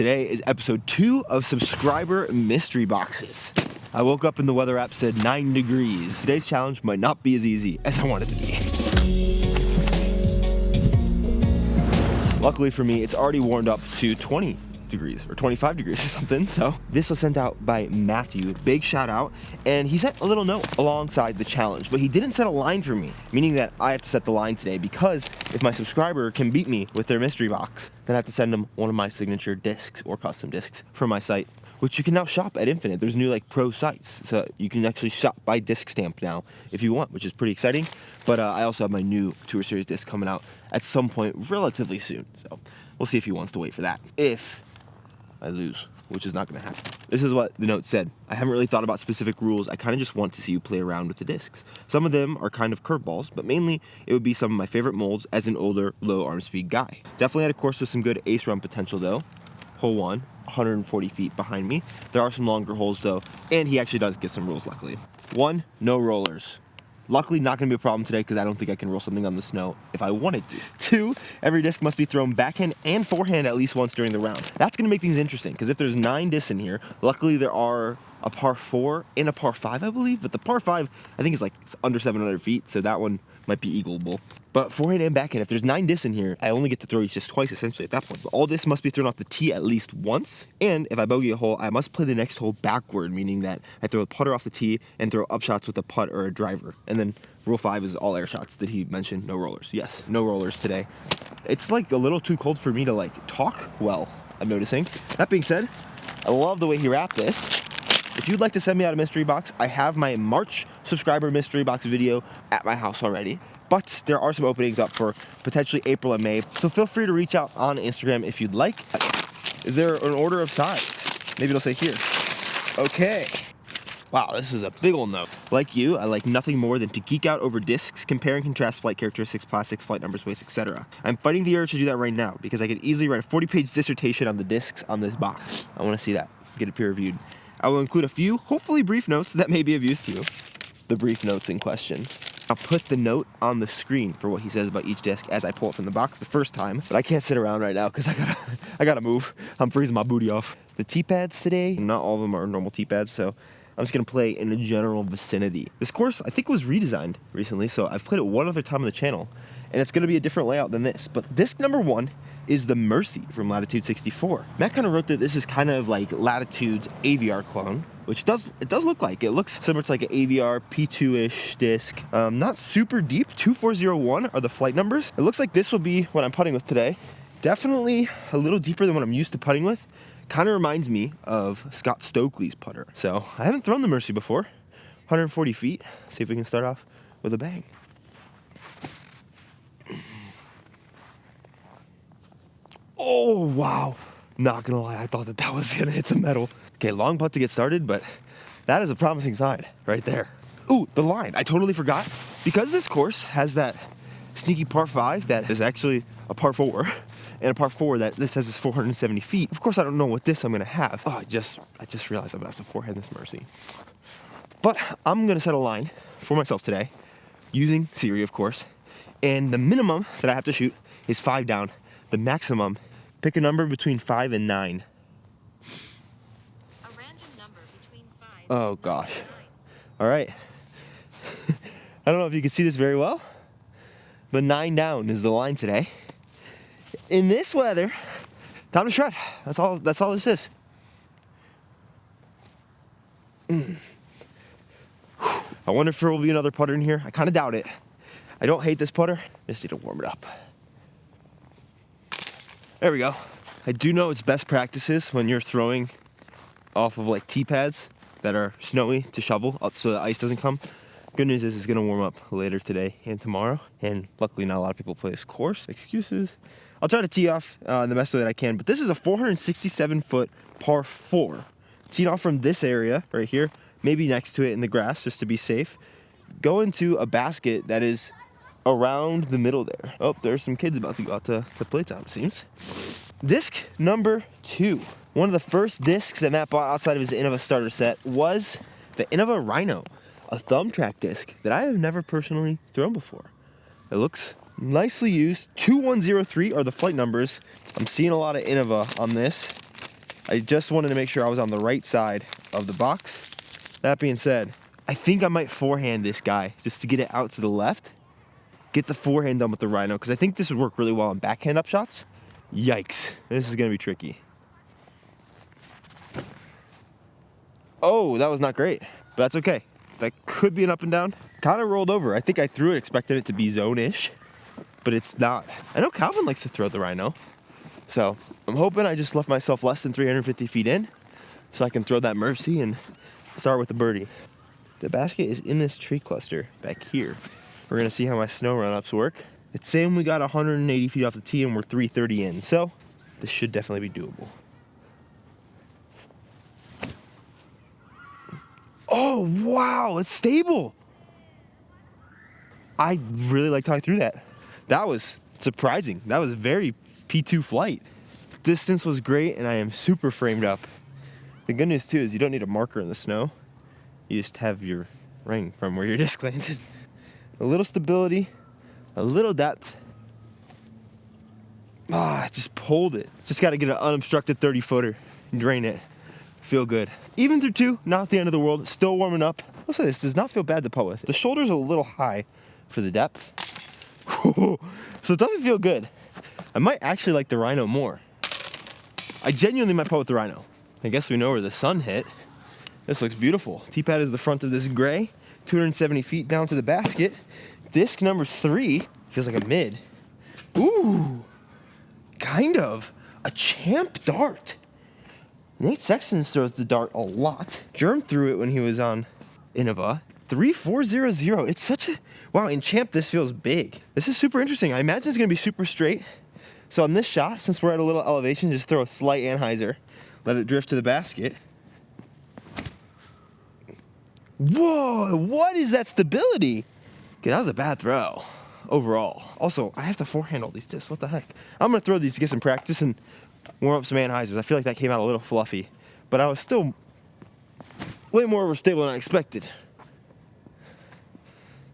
Today is episode 2 of subscriber mystery boxes. I woke up and the weather app said 9 degrees. Today's challenge might not be as easy as I want it to be. Luckily for me, it's already warmed up to 20 degrees or 25 degrees or something. So this was sent out by Matthew. Big shout out. And he sent a little note alongside the challenge, but he didn't set a line for me, meaning that I have to set the line today because if my subscriber can beat me with their mystery box, then I have to send them one of my signature discs or custom discs from my site, which you can now shop at Infinite. There's new pro sites, so you can actually shop by disc stamp now if you want, which is pretty exciting. But I also have my new Tour Series disc coming out at some point relatively soon, so we'll see if he wants to wait for that. If I lose, which is not going to happen. This is what the note said. I haven't really thought about specific rules. I kind of just want to see you play around with the discs. Some of them are kind of curveballs, but mainly it would be some of my favorite molds as an older, low arm speed guy. Definitely had a course with some good ace run potential though. Hole 1, 140 feet behind me. There are some longer holes though, and he actually does give some rules luckily. 1, no rollers. Luckily, not going to be a problem today because I don't think I can roll something on the snow if I wanted to. 2, every disc must be thrown backhand and forehand at least once during the round. That's going to make things interesting because if there's 9 discs in here, luckily there are a par 4 and a par 5, I believe. But the par 5, I think is it's under 700 feet, so that one might be eagleable. But forehand and backhand, if there's 9 discs in here, I only get to throw each disc twice essentially at that point. But all discs must be thrown off the tee at least once. And if I bogey a hole, I must play the next hole backward, meaning that I throw a putter off the tee and throw up shots with a putt or a driver. And then rule 5 is all air shots. Did he mention no rollers? Yes, no rollers today. It's a little too cold for me to talk well, I'm noticing. That being said, I love the way he wrapped this. If you'd like to send me out a mystery box, I have my March subscriber mystery box video at my house already. But there are some openings up for potentially April and May, so feel free to reach out on Instagram if you'd like. Is there an order of size? Maybe it'll say here. Okay. Wow, this is a big old note. Like you, I like nothing more than to geek out over discs, compare and contrast flight characteristics, plastics, flight numbers, weights, etc. I'm fighting the urge to do that right now because I could easily write a 40-page dissertation on the discs on this box. I want to see that, get it peer-reviewed. I will include a few, hopefully brief notes that may be of use to you. The brief notes in question. I'll put the note on the screen for what he says about each disc as I pull it from the box the first time, but I can't sit around right now because I gotta move. I'm freezing my booty off. The tee pads today, not all of them are normal tee pads, so I'm just gonna play in a general vicinity. This course I think was redesigned recently, so I've played it one other time on the channel, and it's gonna be a different layout than this. But disc number 1 is the Mercy from Latitude 64. Matt kind of wrote that this is kind of like Latitude's AVR clone, which it does look like. It looks similar to like an AVR P2-ish disc. Not super deep. 2401 are the flight numbers. It looks like this will be what I'm putting with today. Definitely a little deeper than what I'm used to putting with. Kind of reminds me of Scott Stokely's putter. So I haven't thrown the Mercy before. 140 feet. See if we can start off with a bang. Oh, wow. Not gonna lie, I thought that was gonna hit some metal. Okay, long putt to get started, but that is a promising sign right there. Ooh, the line, I totally forgot. Because this course has that sneaky par 5 that is actually a par 4, and a par 4 that this says is 470 feet. Of course, I don't know what disc I'm gonna have. Oh, I just realized I'm gonna have to forehand this Mercy. But I'm gonna set a line for myself today, using Siri, of course. And the minimum that I have to shoot is 5 down. The maximum, pick a number between 5 and 9. A random number between 5 oh gosh. All right. I don't know if you can see this very well, but 9 down is the line today. In this weather, time to shred. That's all this is. I wonder if there will be another putter in here. I kind of doubt it. I don't hate this putter. Just need to warm it up. There we go. I do know it's best practices when you're throwing off of tee pads that are snowy to shovel so the ice doesn't come. Good news is it's gonna warm up later today and tomorrow. And luckily not a lot of people play this course. Excuses. I'll try to tee off the best way that I can, but this is a 467-foot par 4. Teeing off from this area right here, maybe next to it in the grass just to be safe. Go into a basket that is around the middle there. Oh, there's some kids about to go out to playtime, it seems. Disc number 2. One of the first discs that Matt bought outside of his Innova starter set was the Innova Rhino, a thumb track disc that I have never personally thrown before. It looks nicely used. 2103 are the flight numbers. I'm seeing a lot of Innova on this. I just wanted to make sure I was on the right side of the box. That being said, I think I might forehand this guy just to get it out to the left. Get the forehand done with the Rhino, because I think this would work really well on backhand upshots. Yikes, this is gonna be tricky. Oh, that was not great, but that's okay. That could be an up and down. Kind of rolled over. I think I threw it expecting it to be zone-ish, but it's not. I know Calvin likes to throw the Rhino, so I'm hoping I just left myself less than 350 feet in so I can throw that Mercy and start with the birdie. The basket is in this tree cluster back here. We're gonna see how my snow run-ups work. It's saying we got 180 feet off the tee and we're 330 in, so this should definitely be doable. Oh, wow, it's stable. I really liked how I threw that. That was surprising. That was very P2 flight. Distance was great, and I am super framed up. The good news, too, is you don't need a marker in the snow. You just have your ring from where your disc landed. A little stability, a little depth. I just pulled it. Just got to get an unobstructed 30-footer and drain it. Feel good. Even through 2, not the end of the world. Still warming up. I'll say this does not feel bad to putt with. The shoulder's a little high for the depth. So it doesn't feel good. I might actually like the Rhino more. I genuinely might putt with the Rhino. I guess we know where the sun hit. This looks beautiful. Tee-pad is the front of this gray. 270 feet down to the basket. Disc number 3 feels like a mid. Ooh, kind of. A champ dart. Nate Sexton throws the dart a lot. Germ threw it when he was on Innova. 3400. It's such a, wow, in champ this feels big. This is super interesting. I imagine it's gonna be super straight. So on this shot, since we're at a little elevation, just throw a slight anhyzer. Let it drift to the basket. Whoa, what is that stability? Okay, that was a bad throw overall. Also, I have to forehand all these discs. What the heck? I'm gonna throw these to get some practice and warm up some anhyzers. I feel like that came out a little fluffy, but I was still way more overstable than I expected.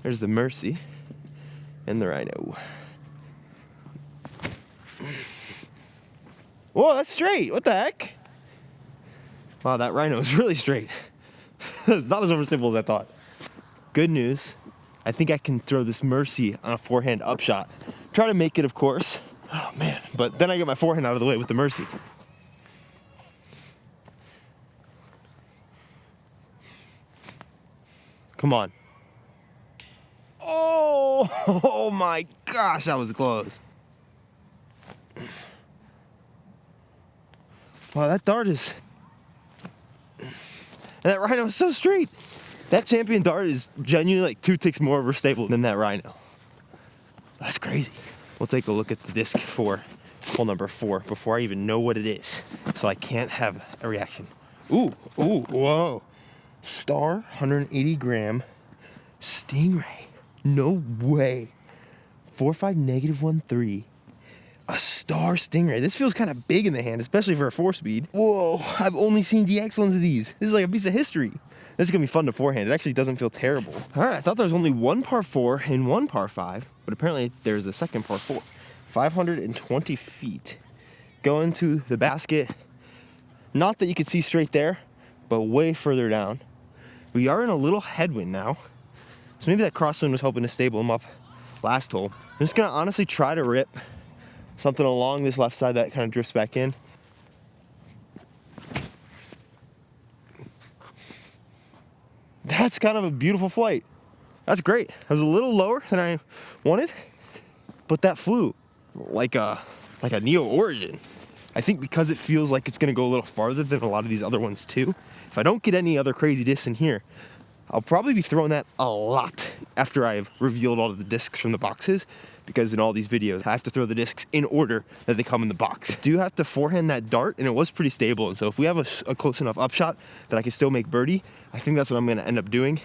There's the Mercy and the Rhino. Whoa, that's straight. What the heck? Wow, that Rhino is really straight. It's not as overstable as I thought. Good news. I think I can throw this Mercy on a forehand upshot. Try to make it, of course. Oh, man. But then I get my forehand out of the way with the Mercy. Come on. Oh my gosh, that was close. Wow, that dart is... And that Rhino is so straight. That champion dart is genuinely like 2 ticks more overstable than that Rhino. That's crazy. We'll take a look at the disc for hole number 4 before I even know what it is, so I can't have a reaction. Ooh, whoa. Star 180 gram Stingray. No way. 4.5 -1.3. A Star Stingray. This feels kind of big in the hand, especially for a 4-speed. Whoa, I've only seen DX ones of these. This is like a piece of history. This is gonna be fun to forehand. It actually doesn't feel terrible. All right, I thought there was only 1 par 4 and 1 par 5, but apparently there's a second par 4. 520 feet. Going to the basket. Not that you could see straight there, but way further down. We are in a little headwind now, so maybe that crosswind was helping to stable him up last hole. I'm just gonna honestly try to rip something along this left side that kind of drifts back in. That's kind of a beautiful flight. That's great. It was a little lower than I wanted, but that flew like a Neo Origin. I think because it feels like it's gonna go a little farther than a lot of these other ones too. If I don't get any other crazy discs in here, I'll probably be throwing that a lot after I've revealed all of the discs from the boxes, because in all these videos, I have to throw the discs in order that they come in the box. Do have to forehand that dart, and it was pretty stable, and so if we have a close enough upshot that I can still make birdie, I think that's what I'm gonna end up doing.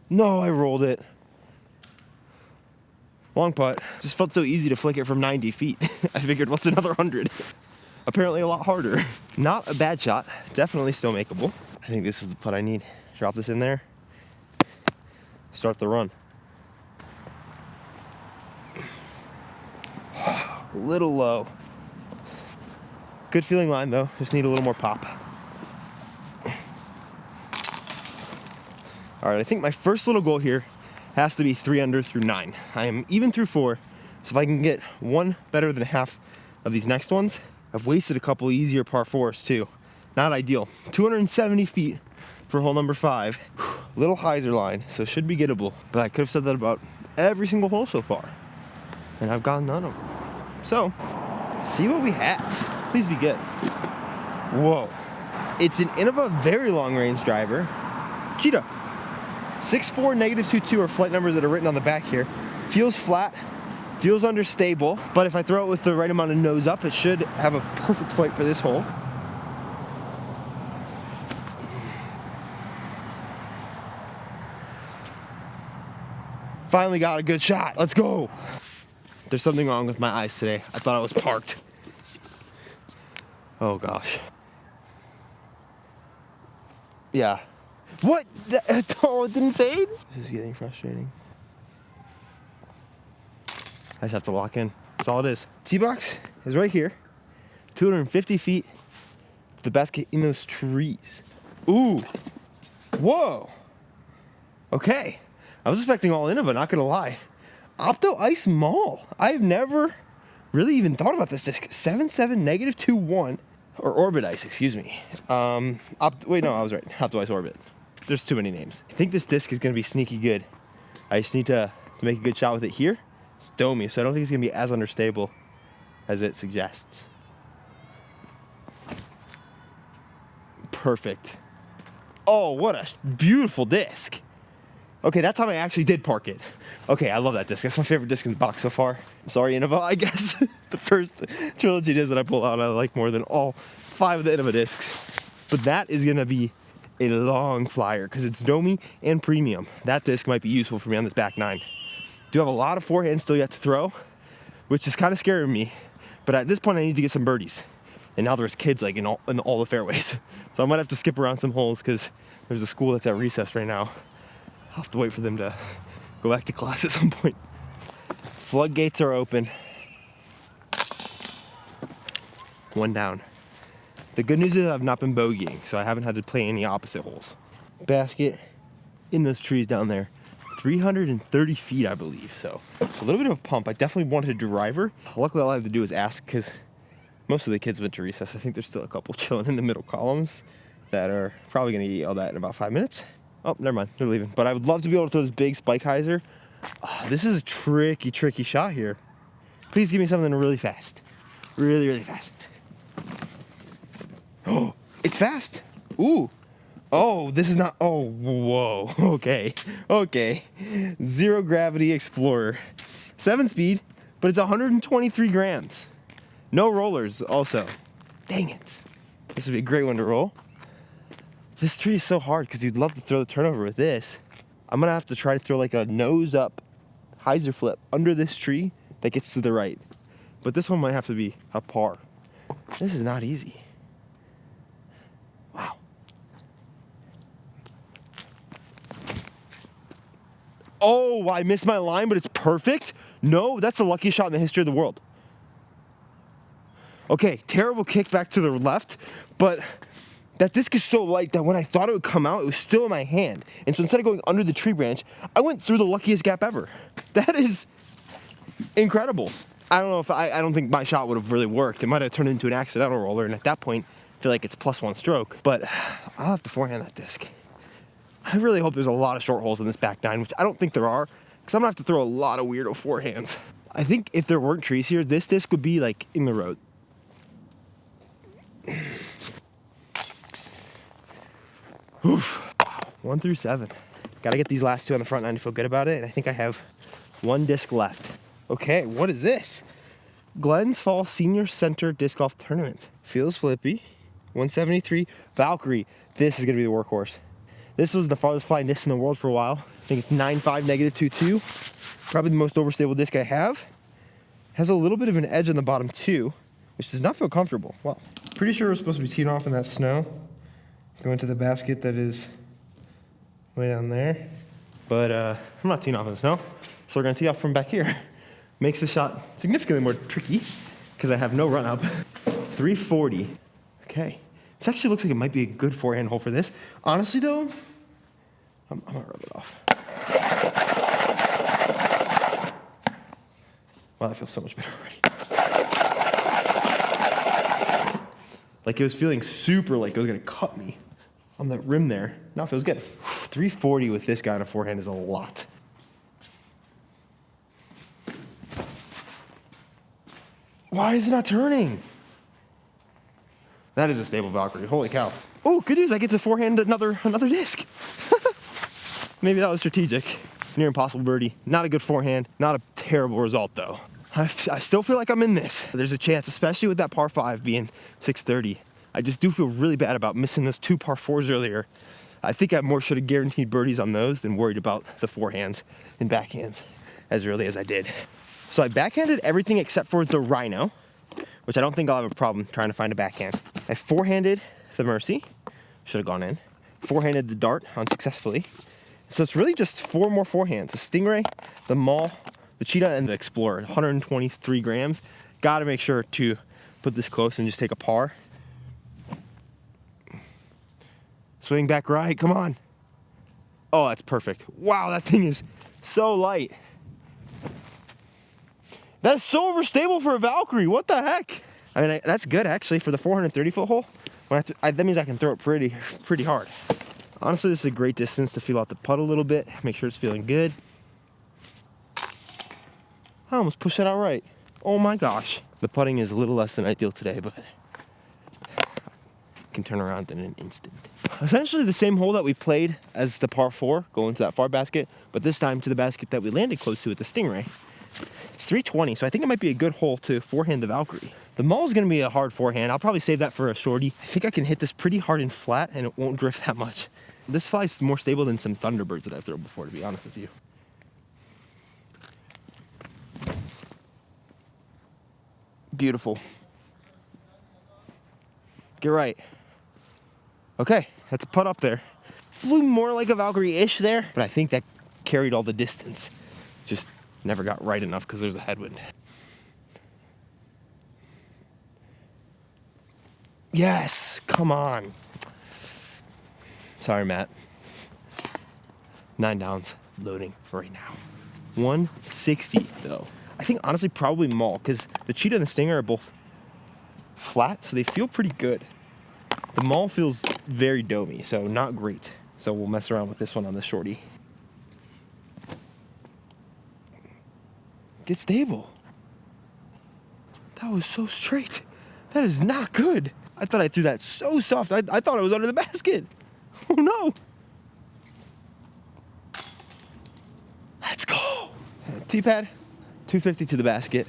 No, I rolled it. Long putt. Just felt so easy to flick it from 90 feet. I figured, what's another 100? Apparently a lot harder. Not a bad shot. Definitely still makeable. I think this is the putt I need. Drop this in there. Start the run. A little low. Good feeling line though, just need a little more pop. All right, I think my first little goal here has to be 3 under through 9. I am even through 4, so if I can get one better than half of these next ones, I've wasted a couple easier par 4s too. Not ideal. 270 feet for hole number 5. Little hyzer line, so it should be gettable. But I could have said that about every single hole so far, and I've gotten none of them. So, see what we have. Please be good. Whoa. It's an Innova very long range driver. Cheetah. 6'4", -22 are flight numbers that are written on the back here. Feels flat, feels understable, but if I throw it with the right amount of nose up, it should have a perfect flight for this hole. Finally got a good shot. Let's go. There's something wrong with my eyes today. I thought I was parked. Oh gosh. Yeah. What? Oh, it didn't fade? This is getting frustrating. I just have to lock in. That's all it is. Tee box is right here. 250 feet to the basket in those trees. Ooh. Whoa. Okay. I was expecting all Innova, not gonna lie. Opto Ice Mall. I've never really even thought about this disc. 7.7 -2.1. Or Orbit Ice, excuse me. Wait, no, I was right. Opto Ice Orbit. There's too many names. I think this disc is gonna be sneaky good. I just need to make a good shot with it here. It's domey, so I don't think it's gonna be as understable as it suggests. Perfect. Oh, what a beautiful disc. Okay, that time I actually did park it. Okay, I love that disc. That's my favorite disc in the box so far. Sorry, Innova, I guess. The first trilogy disc that I pull out, I like more than all 5 of the Innova discs. But that is gonna be a long flyer because it's domey and premium. That disc might be useful for me on this back 9. Do have a lot of forehand still yet to throw, which is kind of scaring me. But at this point, I need to get some birdies. And now there's kids like in all the fairways. So I might have to skip around some holes because there's a school that's at recess right now. I'll have to wait for them to go back to class at some point. Floodgates are open. One down. The good news is I've not been bogeying, so I haven't had to play any opposite holes. Basket in those trees down there. 330 feet, I believe, so a little bit of a pump. I definitely wanted a driver. Luckily, all I have to do is ask because most of the kids went to recess. I think there's still a couple chilling in the middle columns that are probably gonna get yelled at in about 5 minutes. Oh, never mind, they're leaving. But I would love to be able to throw this big spike hyzer. Oh, this is a tricky shot here. Please give me something really fast. Really fast. Oh, it's fast. Ooh. Oh, this is not, oh, whoa, okay. Zero gravity Explorer. 7 speed, but it's 123 grams. No rollers also. Dang it. This would be a great one to roll. This tree is so hard because you'd love to throw the turnover with this. I'm gonna have to try to throw like a nose up hyzer flip under this tree that gets to the right. But this one might have to be a par. This is not easy. Wow. Oh, I missed my line, but it's perfect. No, that's the luckiest shot in the history of the world. Okay, terrible kick back to the left, but that disc is so light that when I thought it would come out, it was still in my hand. And so instead of going under the tree branch, I went through the luckiest gap ever. That is incredible. I don't know if I don't think my shot would have really worked. It might have turned into an accidental roller, and at that point, I feel like it's +1 stroke. But I'll have to forehand that disc. I really hope there's a lot of short holes in this back 9, which I don't think there are, because I'm gonna have to throw a lot of weirdo forehands. I think if there weren't trees here, this disc would be like in the road. Oof. 1 through 7. Gotta get these last 2 on the front 9 to feel good about it, and I think I have 1 disc left. Okay, what is this? Glens Falls Senior Center Disc Golf Tournament. Feels flippy. 173. Valkyrie. This is gonna be the workhorse. This was the farthest flying disc in the world for a while. I think it's 9.5 -22. Probably the most overstable disc I have. Has a little bit of an edge on the bottom too, which does not feel comfortable. Wow. Pretty sure we're supposed to be teeing off in that snow. Going to the basket that is way down there. But I'm not teeing off in the snow, so we're gonna tee off from back here. Makes the shot significantly more tricky because I have no run up. 340. Okay. This actually looks like it might be a good forehand hole for this. Honestly, though, I'm gonna rub it off. Wow, that feels so much better already. Like it was feeling super like it was gonna cut me on that rim there. Now it feels good. 340 with this guy on a forehand is a lot. Why is it not turning? That is a stable Valkyrie. Holy cow. Oh, good news. I get to forehand another disc. Maybe that was strategic. Near impossible birdie. Not a good forehand. Not a terrible result, though. I still feel like I'm in this. There's a chance, especially with that par 5 being 630. I just do feel really bad about missing those 2 par 4s earlier. I think I more should have guaranteed birdies on those than worried about the forehands and backhands as early as I did. So I backhanded everything except for the Rhino, which I don't think I'll have a problem trying to find a backhand. I forehanded the Mercy, should have gone in. Forehanded the Dart unsuccessfully. So it's really just 4 more forehands. The Stingray, the Maul, the Cheetah, and the Explorer. 123 grams. Gotta make sure to put this close and just take a par. Swing back right, come on. Oh, that's perfect. Wow, that thing is so light. That is so overstable for a Valkyrie. What the heck? I mean, that's good actually for the 430-foot hole. That means I can throw it pretty hard. Honestly, this is a great distance to feel out the putt a little bit. Make sure it's feeling good. I almost pushed that out right. Oh my gosh. The putting is a little less than ideal today, but can turn around in an instant. Essentially the same hole that we played as the par 4, going to that far basket, but this time to the basket that we landed close to with the Stingray. It's 320, so I think it might be a good hole to forehand the Valkyrie. The Maul is going to be a hard forehand. I'll probably save that for a shorty. I think I can hit this pretty hard and flat, and it won't drift that much. This flies more stable than some Thunderbirds that I've thrown before, to be honest with you. Beautiful. Get right. Okay, that's a putt up there. Flew more like a Valkyrie-ish there, but I think that carried all the distance. Just never got right enough because there's a headwind. Yes, come on. Sorry, Matt. 9 downs, loading right now. 160 though. I think honestly probably Maul because the Cheetah and the Stinger are both flat, so they feel pretty good. The Maul feels very domey, so not great. So we'll mess around with this one on the shorty. Get stable. That was so straight. That is not good. I thought I threw that so soft. I thought it was under the basket. Oh no. Let's go. T-pad, 250 to the basket.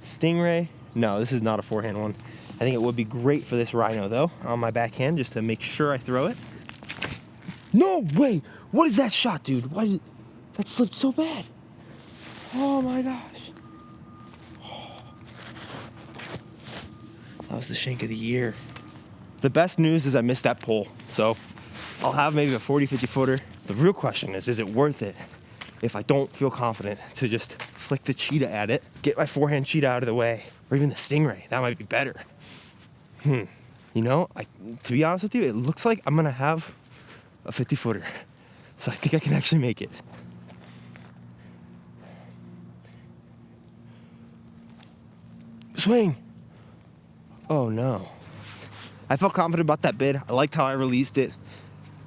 Stingray, no, this is not a forehand one. I think it would be great for this Rhino though, on my backhand, just to make sure I throw it. No way! What is that shot, dude? Why did that slipped so bad? Oh my gosh. That was the shank of the year. The best news is I missed that pole, so I'll have maybe a 40-50 footer. The real question is it worth it if I don't feel confident to just flick the Cheetah at it, get my forehand Cheetah out of the way, or even the Stingray? That might be better. You know, to be honest with you, it looks like I'm gonna have a 50-footer. So I think I can actually make it. Swing. Oh no. I felt confident about that bid. I liked how I released it,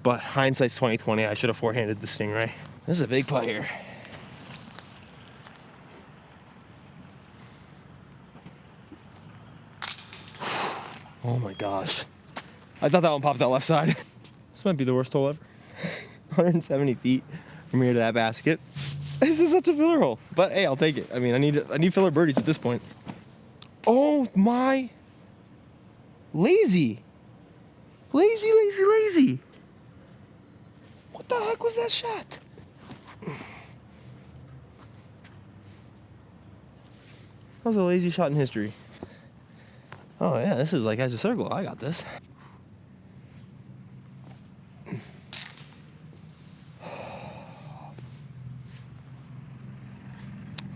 but hindsight's 20/20. I should have forehanded the Stingray. This is a big putt here. Oh my gosh. I thought that one popped out left side. This might be the worst hole ever. 170 feet from here to that basket. This is such a filler hole, but hey, I'll take it. I mean, I need filler birdies at this point. Oh my. Lazy. Lazy. What the heck was that shot? That was a lazy shot in history. Oh yeah, this is like edge of circle. I got this.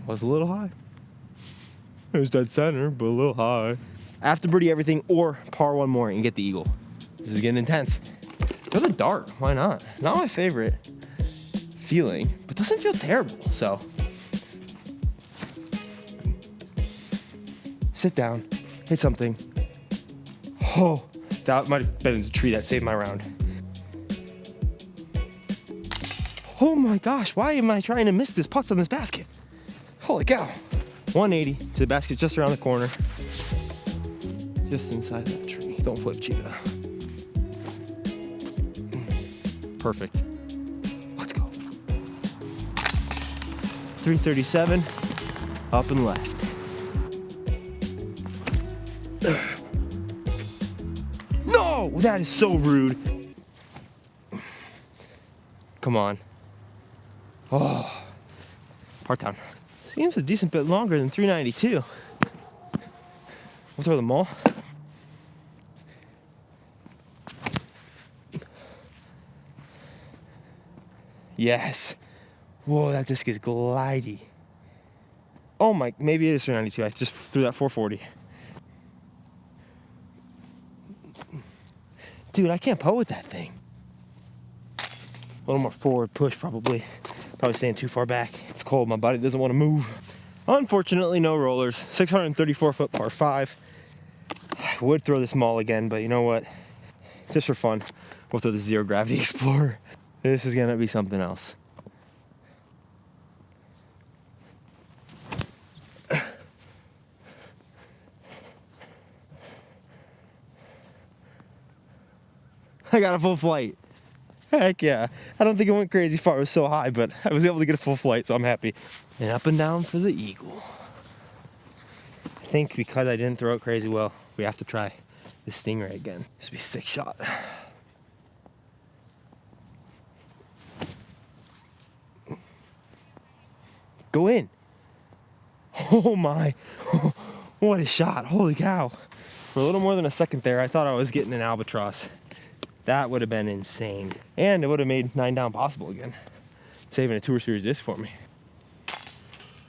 Was a little high. It was dead center, but a little high. I have to birdie everything or par one more and get the eagle. This is getting intense. Throw the dart, why not? Not my favorite feeling, but doesn't feel terrible, so. Sit down, hit something. Oh, that might have been the tree that saved my round. Oh my gosh, why am I trying to miss this putts on this basket? Holy cow. 180 to the basket just around the corner. Just inside that tree. Don't flip, cheetah. Perfect. Let's go. 337, up and left. No, that is so rude. Come on. Oh, part down. Seems a decent bit longer than 392. We'll throw them all. Yes. Whoa, that disc is glidey. Oh my, maybe it is 392. I just threw that 440. Dude, I can't putt with that thing. A little more forward push, probably. Probably staying too far back. It's cold, my body doesn't want to move. Unfortunately, no rollers. 634 foot par 5. I would throw this mall again, but you know what? Just for fun, we'll throw the Zero Gravity Explorer. This is gonna be something else. I got a full flight. Heck yeah. I don't think it went crazy far. It was so high, but I was able to get a full flight, so I'm happy. And up and down for the eagle. I think because I didn't throw it crazy well, we have to try the Stingray again. This would be a sick shot. Go in. Oh my. What a shot. Holy cow. For a little more than a second there, I thought I was getting an albatross. That would have been insane. And it would have made 9 down possible again. Saving a Tour Series disc for me.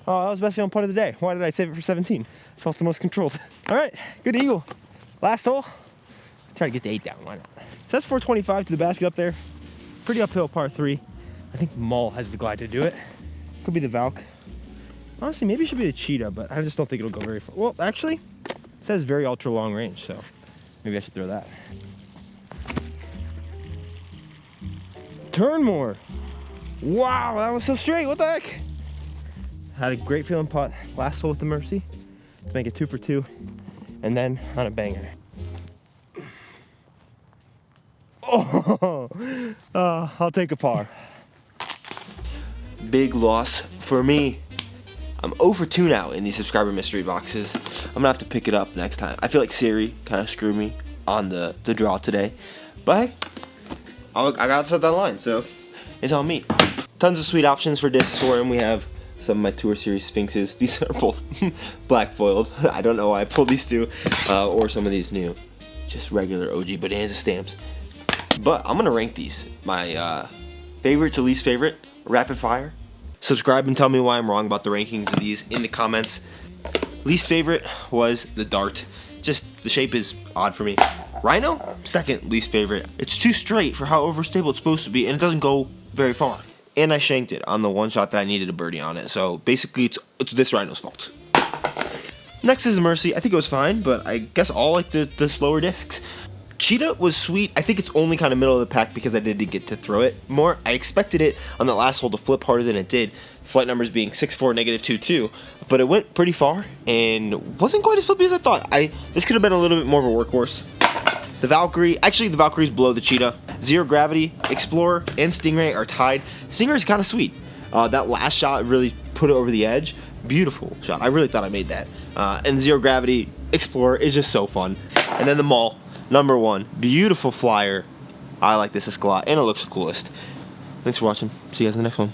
Oh, that was the best feeling putt of the day. Why did I save it for 17? Felt the most controlled. All right, good eagle. Last hole. Try to get the 8 down, why not? So that's 425 to the basket up there. Pretty uphill par 3. I think Mull has the glide to do it. Could be the Valk. Honestly, maybe it should be the Cheetah, but I just don't think it'll go very far. Well, actually, it says very ultra long range, so maybe I should throw that. Turn more. Wow, that was so straight. What the heck? Had a great feeling putt. Last hole with the Mercy to make it 2 for 2, and then on a banger. Oh, I'll take a par. Big loss for me. I'm 0 for 2 now in these subscriber mystery boxes. I'm gonna have to pick it up next time. I feel like Siri kind of screwed me on the draw today, but hey, I got set that line, so it's on me. Tons of sweet options for discs for him. We have some of my Tour Series Sphinxes. These are both black foiled. I don't know why I pulled these two, or some of these new, just regular OG Bodanza stamps. But I'm gonna rank these. My favorite to least favorite, rapid fire. Subscribe and tell me why I'm wrong about the rankings of these in the comments. Least favorite was the dart. Just the shape is odd for me. Rhino, second least favorite. It's too straight for how overstable it's supposed to be, and it doesn't go very far. And I shanked it on the one shot that I needed a birdie on it. So basically, it's this Rhino's fault. Next is the Mercy. I think it was fine, but I guess all like the slower discs. Cheetah was sweet. I think it's only kind of middle of the pack because I did get to throw it more. I expected it on the last hole to flip harder than it did. Flight numbers being 6'4", -22, but it went pretty far and wasn't quite as flippy as I thought. This could have been a little bit more of a workhorse. The Valkyrie, actually the Valkyrie's below the Cheetah. Zero Gravity, Explorer, and Stingray are tied. Stingray is kind of sweet. That last shot really put it over the edge. Beautiful shot. I really thought I made that. And Zero Gravity, Explorer is just so fun. And then the Mull. Number 1, beautiful flyer. I like this disc a lot, and it looks the coolest. Thanks for watching. See you guys in the next one.